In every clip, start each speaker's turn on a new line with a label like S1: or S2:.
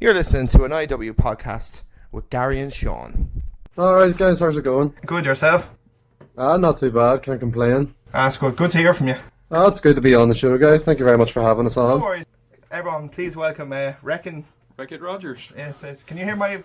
S1: You're listening to an IW podcast with Gary and Seán.
S2: Alright guys, how's it going?
S1: Good, yourself?
S2: Not too bad, can't complain.
S1: That's good. Good to hear from you.
S2: It's good to be on the show, guys. Thank you very much for having us on.
S1: No worries. Everyone, please welcome
S3: Wreck-It Rogers.
S1: Yes. Can you hear my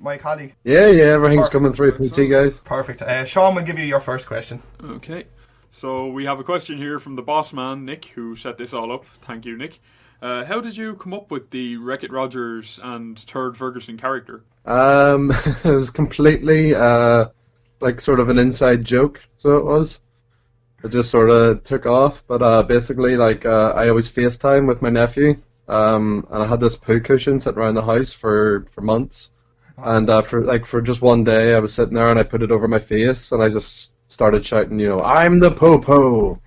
S1: my colleague?
S2: Yeah, everything's
S1: Perfect.
S2: coming through PT, guys.
S1: Perfect. Seán will give you your first question.
S3: Okay. So we have a question here from the boss man, Nick, who set this all up. Thank you, Nick. How did you come up with the Wreck-It Rogers and Turd Ferguson character?
S2: It was completely like sort of an inside joke, so it was. It just sort of took off, but basically, like, I always FaceTime with my nephew, and I had this poo cushion sitting around the house for months, and for just one day, I was sitting there and I put it over my face, and I just started shouting, I'm the popo,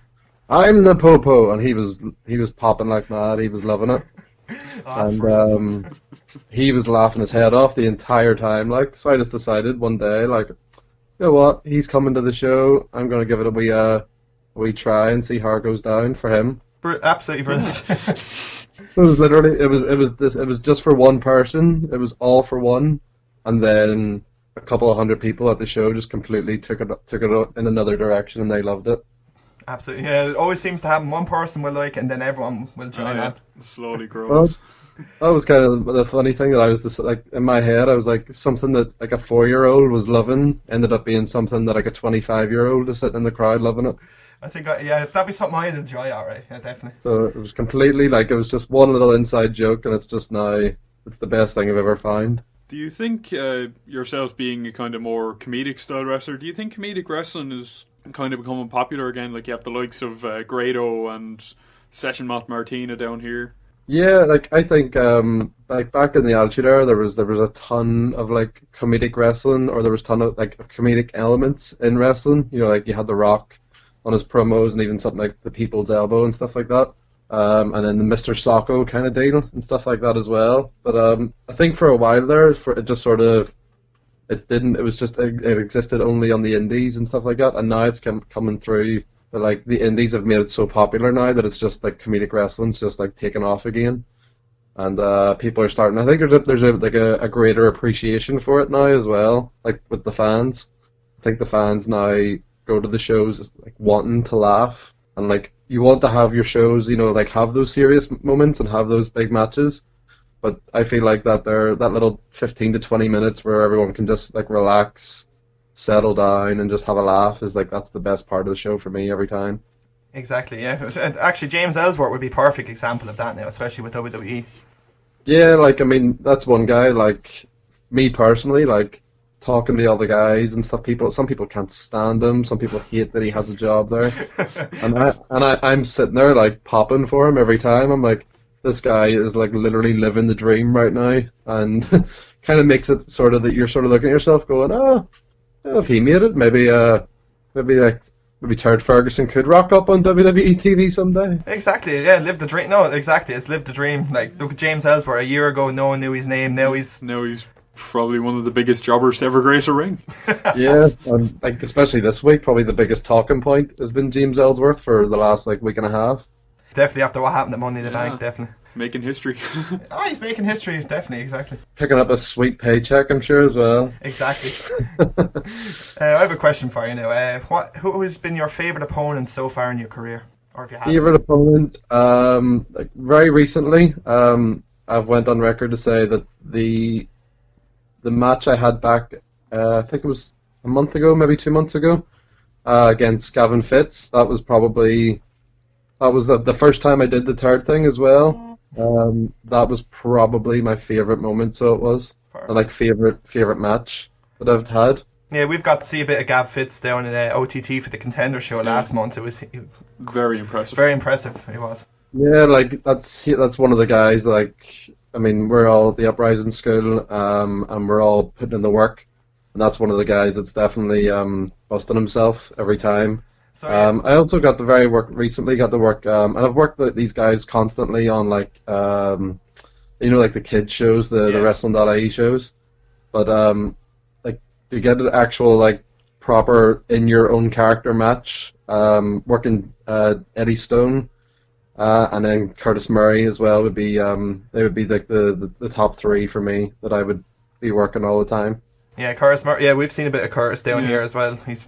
S2: I'm the popo, and he was popping like mad. He was loving it, and he was laughing his head off the entire time. Like, so I just decided one day, like, you know what, he's coming to the show, I'm gonna give it a wee try and see how it goes down for him.
S1: Absolutely brilliant.
S2: It was literally, it was just for one person. It was all for one, and then a couple of hundred people at the show just completely took it in another direction, and they loved it.
S1: Absolutely, yeah. It always seems to happen. One person will like, and then everyone will join in.
S3: It slowly grows.
S2: That was kind of the funny thing, that I was just, like, in my head, I was like, something that like a 4-year-old was loving ended up being something that like a 25-year-old is sitting in the crowd loving it.
S1: I think, that'd be something I'd enjoy, alright. Yeah, definitely.
S2: So it was completely, like, it was just one little inside joke, and it's just now, it's the best thing I've ever found.
S3: Do you think, yourself being a kind of more comedic style wrestler, do you think comedic wrestling is kind of becoming popular again? Like, you have the likes of Grado and Session Matt Martina down here.
S2: Yeah, like, I think, like, back in the Attitude Era, there was a ton of, like, comedic wrestling, or there was a ton of, like, comedic elements in wrestling. Like, you had The Rock on his promos, and even something like the People's Elbow and stuff like that. And then the Mr. Socko kind of deal and stuff like that as well. But I think for a while there, it just sort of, it existed only on the indies and stuff like that, and now it's coming through. Like, the indies have made it so popular now that it's just like comedic wrestling's just like taken off again, and people are starting. I think there's a greater appreciation for it now as well. Like, with the fans, I think the fans now go to the shows like wanting to laugh, and like, you want to have your shows, like, have those serious moments and have those big matches. But I feel like that little 15 to 20 minutes where everyone can just like relax, settle down, and just have a laugh is like, that's the best part of the show for me every time.
S1: Exactly, yeah. Actually, James Ellsworth would be a perfect example of that now, especially with WWE. Yeah,
S2: like, I mean, that's one guy. Like, me personally, like, talking to the other guys and stuff, some people can't stand him, some people hate that he has a job there. and I'm sitting there like popping for him every time. I'm like, this guy is like literally living the dream right now, and kind of makes it sort of that you're sort of looking at yourself going, if he made it, maybe Turd Ferguson could rock up on WWE TV someday.
S1: Exactly, yeah, live the dream. No, exactly, it's live the dream. Like, look at James Ellsworth. A year ago, no one knew his name. Now he's
S3: probably one of the biggest jobbers to ever grace a ring.
S2: Yeah, and like, especially this week, probably the biggest talking point has been James Ellsworth for the last like week and a half.
S1: Definitely after what happened at Money in the Bank, definitely.
S3: Making history.
S1: He's making history, definitely, exactly.
S2: Picking up a sweet paycheck, I'm sure, as well.
S1: Exactly. I have a question for you now. Who has been your favourite opponent so far in your career? Or if you have
S2: favourite opponent? Like, very recently, I've went on record to say that the match I had back, I think it was a month ago, maybe 2 months ago, against Gavin Fitz, that was the first time I did the Turd thing as well. That was probably my favourite moment, so it was. And like, favourite match that I've had. Yeah,
S1: we've got to see a bit of Gav Fitz down in OTT for the Contender show last month. It was
S3: very impressive.
S1: Very impressive, it was.
S2: Yeah, like, that's one of the guys, like, I mean, we're all at the Uprising school, and we're all putting in the work, and that's one of the guys that's definitely busting himself every time. So, I also got to recently got to work, and I've worked with these guys constantly on, like, like the kids shows, the Wrestling.ie shows, but like, to get an actual, like, proper in your own character match, working Eddie Stone and then Curtis Murray as well would be they would be like the top three for me that I would be working all the time.
S1: Yeah, Curtis Murray. Yeah, we've seen a bit of Curtis down
S3: Yeah.
S1: here as well. He's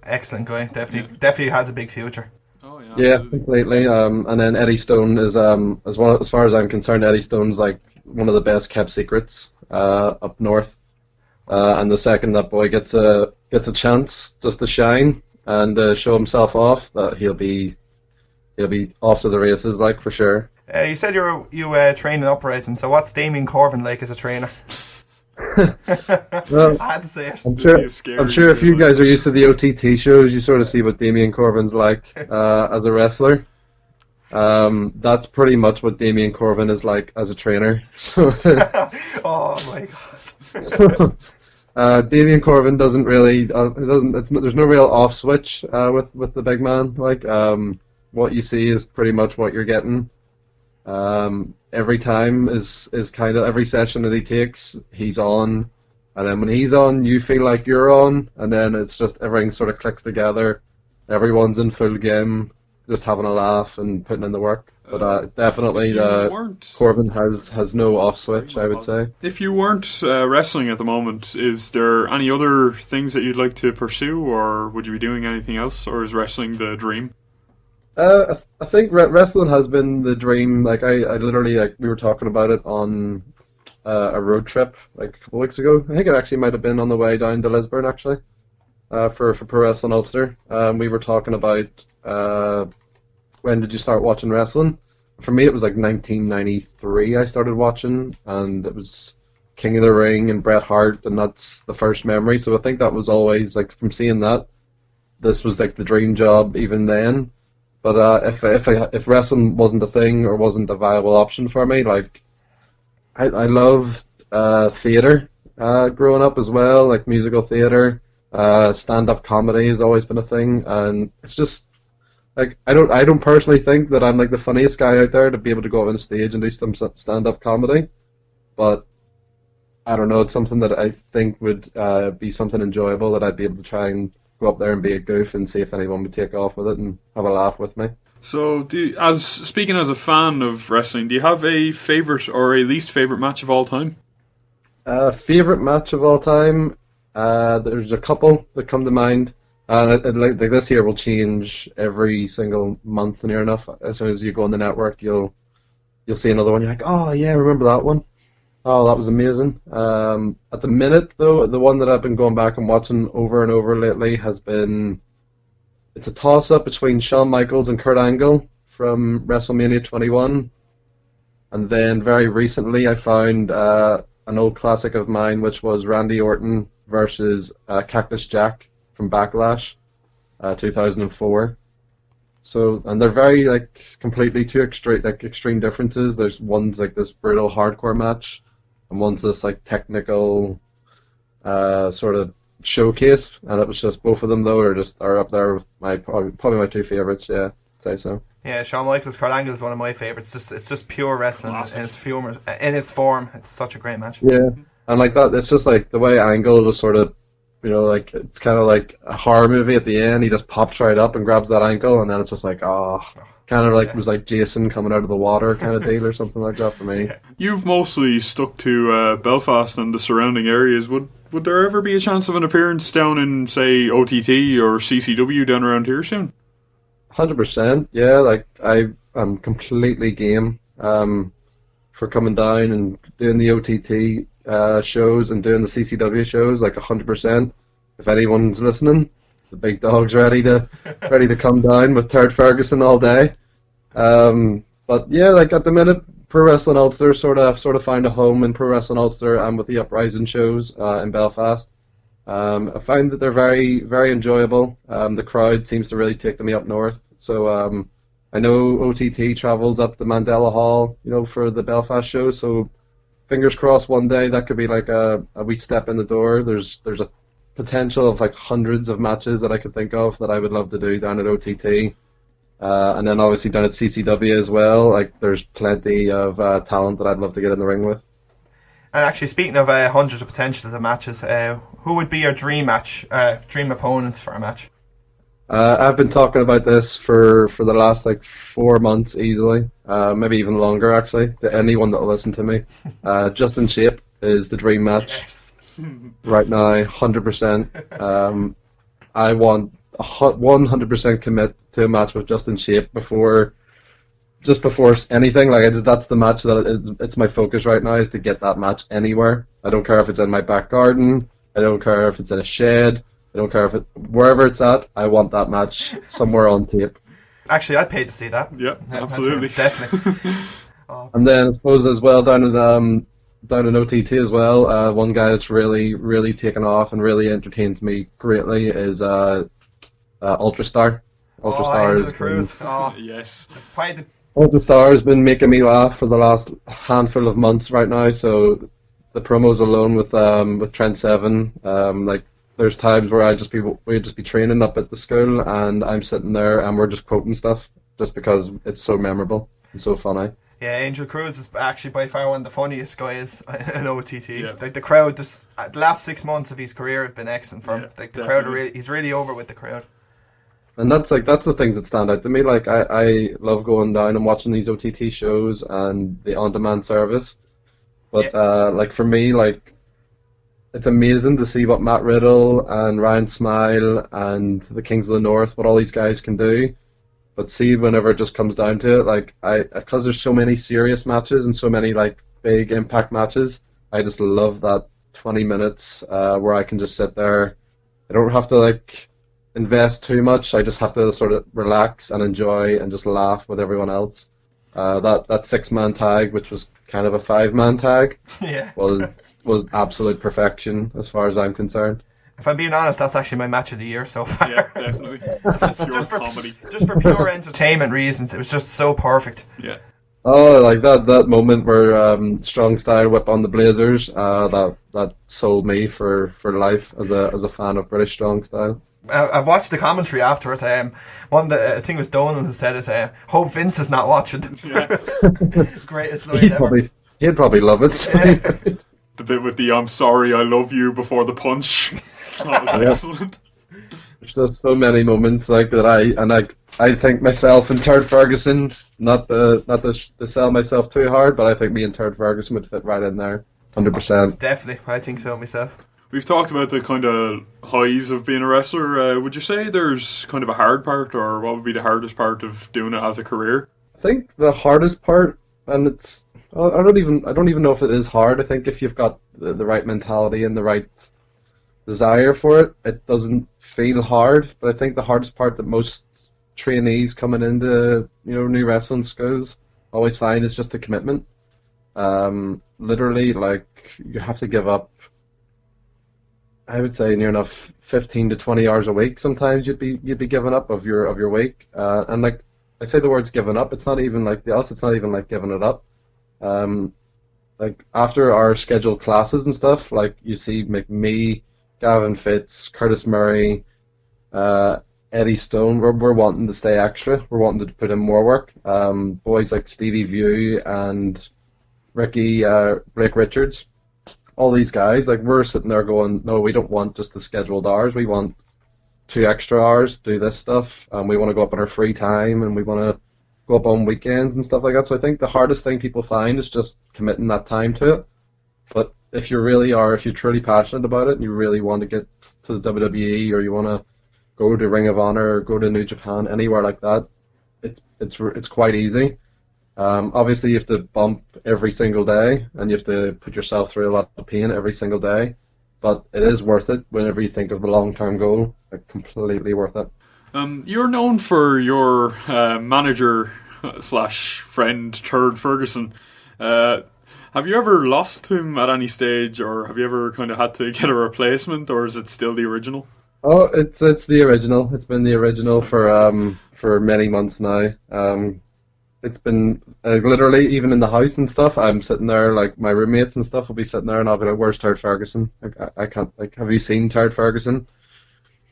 S1: excellent guy. Definitely has a big future.
S3: Oh yeah,
S2: Yeah,
S3: absolutely.
S2: completely. And then Eddie Stone is as far as I'm concerned, Eddie Stone's like one of the best kept secrets up north. And the second that boy gets a chance just to shine and show himself off, that he'll be off to the races, like, for sure.
S1: You said you train in Uprising. So what's Damien Corvin like as a trainer?
S2: Well,
S1: I had to say it.
S2: I'm sure
S3: He's scary,
S2: if you
S3: like.
S2: guys are used to the OTT shows, you sort of see what Damien Corvin's like as a wrestler. That's pretty much what Damien Corvin is like as a trainer. So,
S1: Oh my god.
S2: so Damien Corvin doesn't really there's no real off switch with the big man. Like what you see is pretty much what you're getting. Every time is kind of every session that he takes, he's on, and then when he's on, you feel like you're on, and then it's just everything sort of clicks together. Everyone's in full game, just having a laugh and putting in the work. But definitely,
S3: If you weren't-
S2: Corbin has no off switch, I would say.
S3: If you weren't wrestling at the moment, is there any other things that you'd like to pursue, or would you be doing anything else, or is wrestling the dream?
S2: I think wrestling has been the dream. Like I literally, like, we were talking about it on a road trip like a couple of weeks ago. I think it actually might have been on the way down to Lisburn, actually, for Pro Wrestling Ulster. We were talking about when did you start watching wrestling? For me, it was like 1993 I started watching, and it was King of the Ring and Bret Hart, and that's the first memory. So I think that was always, like, from seeing that, this was like the dream job even then. But if wrestling wasn't a thing or wasn't a viable option for me, like, I loved theater growing up as well, like musical theater, stand-up comedy has always been a thing, and it's just like I don't personally think that I'm like the funniest guy out there to be able to go on stage and do some stand-up comedy, but I don't know, it's something that I think would be something enjoyable that I'd be able to try and go up there and be a goof and see if anyone would take off with it and have a laugh with me.
S3: So, speaking as a fan of wrestling, do you have a favourite or a least favourite match of all time?
S2: Favorite match of all time? There's a couple that come to mind. Like this year will change every single month near enough. As soon as you go on the network, you'll see another one. You're like, oh yeah, remember that one? Oh, that was amazing. At the minute, though, the one that I've been going back and watching over and over lately has been... It's a toss-up between Shawn Michaels and Kurt Angle from WrestleMania 21. And then very recently I found an old classic of mine, which was Randy Orton versus Cactus Jack from Backlash 2004. So, and they're very, like, completely two extreme differences. There's one's like this brutal hardcore match, and one's this like technical sort of showcase. And it was just both of them though are up there with my probably my two favorites. Yeah, I'd say so.
S1: Yeah, Shawn Michaels, Kurt Angle is one of my favourites. It's just pure wrestling
S3: Classic.
S1: in its form. It's such a great match.
S2: Yeah, and like that, it's just like the way Angle just sort of, you know, like it's kind of like a horror movie at the end. He just pops right up and grabs that ankle, and then it's just like, kind of like it was like Jason coming out of the water kind of deal or something like that for me.
S3: You've mostly stuck to Belfast and the surrounding areas. Would there ever be a chance of an appearance down in, say, OTT or CCW down around here soon?
S2: 100%, yeah. Like I'm completely game for coming down and doing the OTT shows and doing the CCW shows. Like 100%. If anyone's listening, the big dog's ready to come down with Turd Ferguson all day. But yeah, like at the minute, Pro Wrestling Ulster sort of found a home in Pro Wrestling Ulster and with the Uprising shows in Belfast. I find that they're very, very enjoyable. The crowd seems to really take me up north. So I know OTT travels up the Mandela Hall, you know, for the Belfast show. So fingers crossed one day that could be like a wee step in the door. There's a potential of like hundreds of matches that I could think of that I would love to do down at OTT. And then obviously down at CCW as well. Like there's plenty of talent that I'd love to get in the ring with.
S1: And actually, speaking of hundreds of potentials of matches, who would be your dream opponent for a match?
S2: I've been talking about this for the last like 4 months easily, maybe even longer actually, to anyone that'll listen to me. Just in Shape is the dream match
S1: Yes.
S2: right now, 100%. I want 100% commit to a match with Just in Shape just before anything. Like that's the match that it's my focus right now, is to get that match anywhere. I don't care if it's in my back garden. I don't care if it's in a shed. I don't care wherever it's at. I want that match somewhere on tape.
S1: Actually, I'd pay to see that.
S3: Yeah, absolutely.
S1: Definitely.
S2: And then I suppose as well down in OTT as well. One guy that's really really taken off and really entertains me greatly is Ultrastar. Ultrastar
S1: Angel
S2: has
S1: Cruz.
S3: Yes.
S1: Probably
S2: Ultrastar has been making me laugh for the last handful of months right now. So the promos alone with Trent Seven, like there's times where we'd just be training up at the school and I'm sitting there and we're just quoting stuff just because it's so memorable and so funny.
S1: Yeah, Angel Cruz is actually by far one of the funniest guys in OTT.
S3: Yeah.
S1: Like the crowd, the last 6 months of his career have been excellent for him.
S3: Yeah,
S1: Like the
S3: definitely.
S1: crowd, he's really over with the crowd.
S2: And that's the things that stand out to me. Like I love going down and watching these OTT shows and the on-demand service. But like for me, like it's amazing to see what Matt Riddle and Ryan Smile and the Kings of the North, what all these guys can do. But see, whenever it just comes down to it, like because there's so many serious matches and so many like big impact matches, I just love that 20 minutes where I can just sit there. I don't have to like invest too much. I just have to sort of relax and enjoy and just laugh with everyone else. That 6-man tag, which was kind of a 5-man tag,
S1: Yeah.
S2: was absolute perfection as far as I'm concerned.
S1: If I'm being honest, that's actually my match of the year so far.
S3: Yeah, definitely. Just pure comedy.
S1: Just for pure entertainment reasons, it was just so perfect.
S3: Yeah.
S2: Oh, like that moment where Strong Style whip on the Blazers, that sold me for life as a fan of British Strong Style.
S1: I've watched the commentary after it. One that I think it was Donald who said it. Hope Vince is not watching.
S3: Yeah.
S1: Greatest line ever.
S2: He'd probably love it.
S3: The bit with the "I'm sorry, I love you" before the punch. That was excellent.
S2: There's just so many moments like that. I think myself and Turd Ferguson, not to sell myself too hard, but I think me and Turd Ferguson would fit right in there, 100%.
S1: Definitely, I think so myself.
S3: We've talked about the kind of highs of being a wrestler. Would you say there's kind of a hard part, or what would be the hardest part of doing it as a career?
S2: I think the hardest part, and I don't even know if it is hard. I think if you've got the right mentality and the right desire for it, it doesn't feel hard. But I think the hardest part that most trainees coming into new wrestling schools always find is just the commitment. Literally, like you have to give up. I would say near enough 15 to 20 hours a week. Sometimes you'd be giving up of your week, and like I say the words "giving up." It's not even like the us. It's not even like giving it up. Like after our scheduled classes and stuff, like you see me, Gavin Fitz, Curtis Murray, Eddie Stone, we're wanting to stay extra. We're wanting to put in more work. Boys like Stevie View and Blake Richards, all these guys, like we're sitting there going, no, we don't want just the scheduled hours. We want 2 extra hours to do this stuff. We want to go up on our free time and we want to go up on weekends and stuff like that. So I think the hardest thing people find is just committing that time to it. But if you're truly passionate about it and you really want to get to the WWE or you want to go to Ring of Honor or go to New Japan, anywhere like that, it's quite easy. Obviously you have to bump every single day and you have to put yourself through a lot of pain every single day, but it is worth it whenever you think of the long-term goal. Like, completely worth it.
S3: You're known for your manager / friend Turd Ferguson. Have you ever lost him at any stage, or have you ever kind of had to get a replacement, or is it still the original?
S2: Oh, it's the original. It's been the original for many months now. It's been literally even in the house and stuff. I'm sitting there, like my roommates and stuff will be sitting there, and I'll be like, "Where's Turd Ferguson?" I can't. Like, have you seen Turd Ferguson?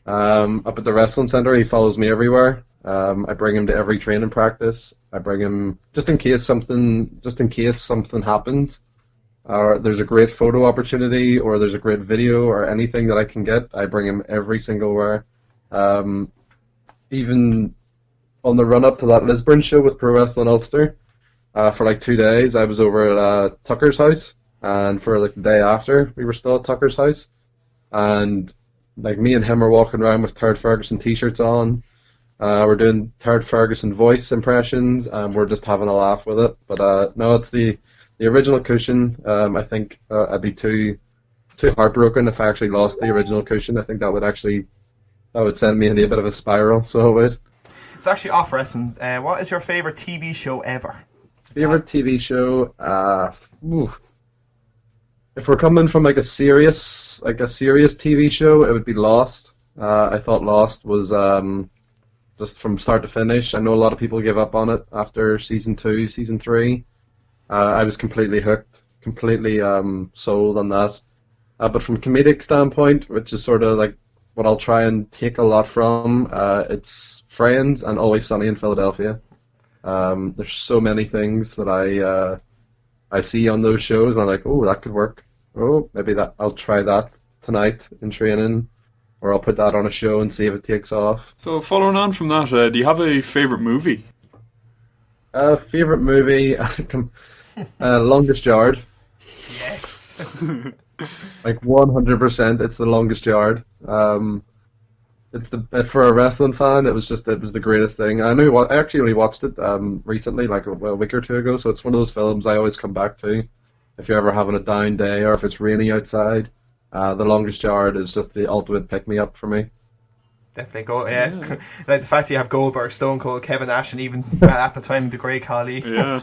S2: Up at the wrestling center, he follows me everywhere. I bring him to every training practice. I bring him just in case something happens, or there's a great photo opportunity, or there's a great video, or anything that I can get. I bring him every single where. even on the run up to that Lisburn show with Pro Wrestling Ulster, for like 2 days, I was over at Tucker's house, and for like the day after, we were still at Tucker's house, and like me and him were walking around with Turd Ferguson t-shirts on. We're doing Turd Ferguson voice impressions, and we're just having a laugh with it. But no, it's the original cushion. I think I'd be too heartbroken if I actually lost the original cushion. I think that would send me into a bit of a spiral. So it would.
S1: It's actually off wrestling. What is your favourite TV show ever?
S2: Favorite TV show? If we're coming from like a serious TV show, it would be Lost. I thought Lost was just from start to finish. I know a lot of people give up on it after season 2, season 3. I was completely hooked, completely sold on that. But from comedic standpoint, which is sort of like what I'll try and take a lot from, it's Friends and Always Sunny in Philadelphia. There's so many things that I see on those shows, and I'm like, oh, that could work. Oh, maybe I'll try that tonight in training, or I'll put that on a show and see if it takes off.
S3: So following on from that, do you have a favourite movie?
S2: Favourite movie, Longest Yard.
S1: Yes.
S2: Like 100%, it's The Longest Yard. It's for a wrestling fan. It was the greatest thing. I actually only watched it recently, like a week or two ago. So it's one of those films I always come back to if you're ever having a down day or if it's raining outside. The Longest Yard is just the ultimate pick me up for me.
S1: Definitely go, yeah. Like the fact you have Goldberg, Stone Cold, Kevin Nash, and even at the time the Great Khali.
S3: Yeah.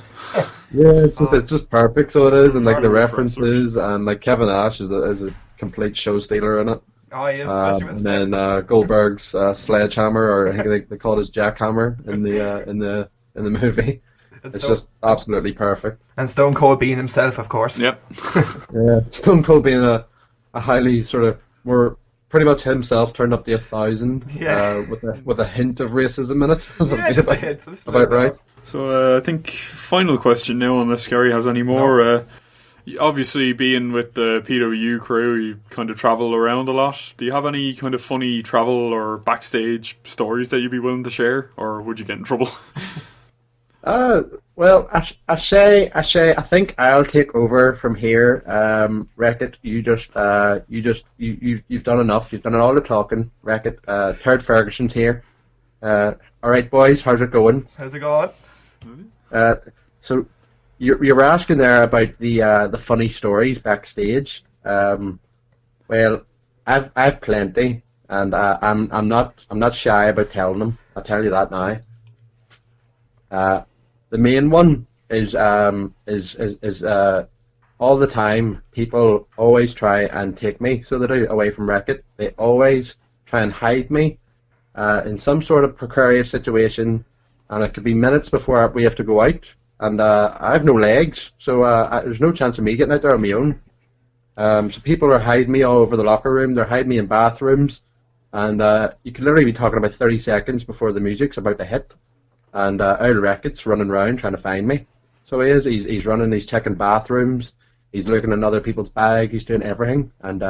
S2: Yeah, it's just perfect. So it is, and like the references,
S3: wrestlers.
S2: and like Kevin Nash is a complete show stealer in it.
S1: Oh, he is, especially with
S2: and then Goldberg's sledgehammer, or I think they call it his jackhammer in the movie. It's just absolutely perfect.
S1: And Stone Cold being himself, of course.
S3: Yep.
S2: Yeah, Stone Cold being a highly sort of more pretty much himself turned up to 1,000.
S1: Yeah.
S2: With a hint of racism in it.
S1: Yeah, just a hint.
S2: About right.
S3: So I think final question now, unless Gary has any more.
S1: No.
S3: Obviously, being with the PWU crew, you kind of travel around a lot. Do you have any kind of funny travel or backstage stories that you'd be willing to share, or would you get in trouble?
S2: Well, I think I'll take over from here. Wreck-It, you've done enough. You've done all the talking. Wreck-It, Turd Ferguson's here. All right, boys, how's it going?
S1: How's it going?
S2: So you were asking there about the funny stories backstage. Well, I've plenty, and I'm not shy about telling them. I'll tell you that now. The main one is all the time people always try and take me, so they do, away from Wreck-It. They always try and hide me in some sort of precarious situation, and it could be minutes before we have to go out, and I have no legs, so there's no chance of me getting out there on my own. So people are hiding me all over the locker room. They're hiding me in bathrooms, and you could literally be talking about 30 seconds before the music's about to hit. And Al Wreck-It's running around trying to find me. So he is. He's running. He's checking bathrooms. He's looking in other people's bag. He's doing everything. And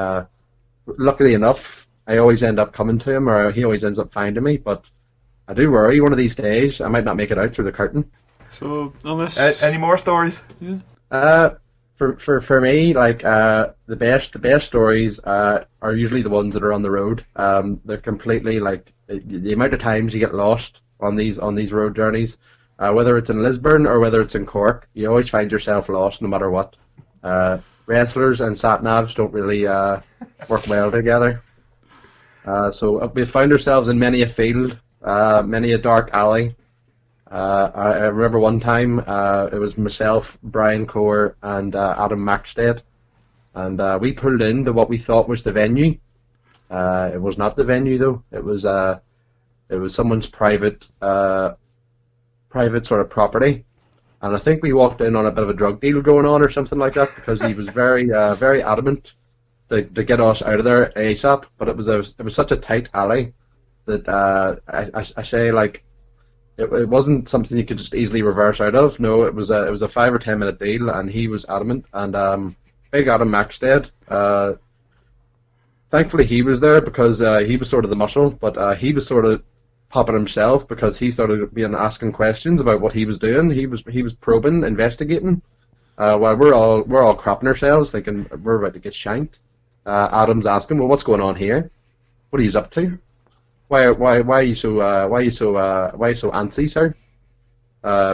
S2: luckily enough, I always end up coming to him, or he always ends up finding me. But I do worry one of these days I might not make it out through the curtain.
S3: So, unless
S1: Any more stories?
S3: Yeah.
S2: For me, like the best stories are usually the ones that are on the road. They're completely like the amount of times you get lost on these road journeys, whether it's in Lisburn or whether it's in Cork, you always find yourself lost no matter what. Wrestlers and sat-navs don't really work well together. So we found ourselves in many a field, many a dark alley. I remember one time it was myself, Brian Core, and Adam Maxted, and we pulled into what we thought was the venue. It was not the venue though. It was someone's private sort of property, and I think we walked in on a bit of a drug deal going on or something like that, because he was very very adamant to get us out of there ASAP. But it was such a tight alley that I say, like, it wasn't something you could just easily reverse out of. No, it was a 5 or 10 minute deal, and he was adamant. And big Adam Maxted. Thankfully he was there, because he was sort of the muscle, but he was sort of popping himself because he started being asking questions about what he was doing. He was probing, investigating. While we're all crapping ourselves, thinking we're about to get shanked. Adam's asking, "Well, what's going on here? What are you up to? Why are you so antsy, sir?"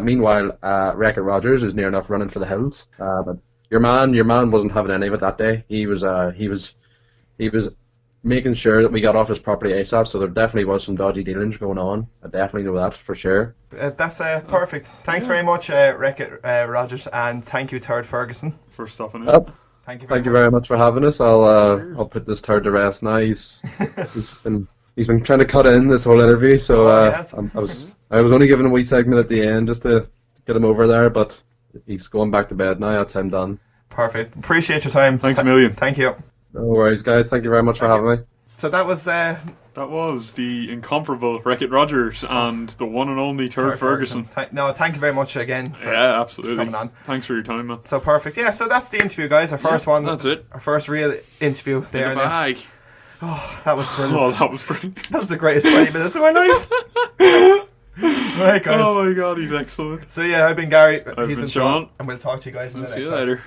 S2: Meanwhile, Wreck-It Rogers is near enough running for the hills. But your man wasn't having any of it that day. He was making sure that we got off his property ASAP. So there definitely was some dodgy dealings going on. I definitely know that for sure.
S1: That's perfect. Thanks very much, Wreck-It Rogers, and thank you, Turd Ferguson,
S3: for stopping it.
S2: Yep.
S1: Thank you
S2: very much for having us. I'll put this turd to rest now. He's been trying to cut in this whole interview, so I was only giving a wee segment at the end just to get him over there, but he's going back to bed now. That's him done.
S1: Perfect. Appreciate your time.
S3: Thanks a million.
S1: Thank you.
S2: No worries, guys. Thank you very much for having me.
S1: So that was
S3: the incomparable Wreck-It Rogers and the one and only Turd Ferguson.
S1: Thank you very much again for
S3: absolutely
S1: coming on.
S3: Thanks for your time, man.
S1: So perfect. Yeah, so that's the interview, guys. Our first one.
S3: That's it.
S1: Our first real interview there.
S3: In the bag.
S1: Oh, that was brilliant.
S3: Oh, that was brilliant.
S1: That was the greatest 20 minutes of my life. Right, guys.
S3: Oh my god, he's excellent.
S1: So yeah, I've been Gary.
S3: I've been Seán.
S1: And we'll talk to you guys in the next
S3: See you
S1: time.
S3: later.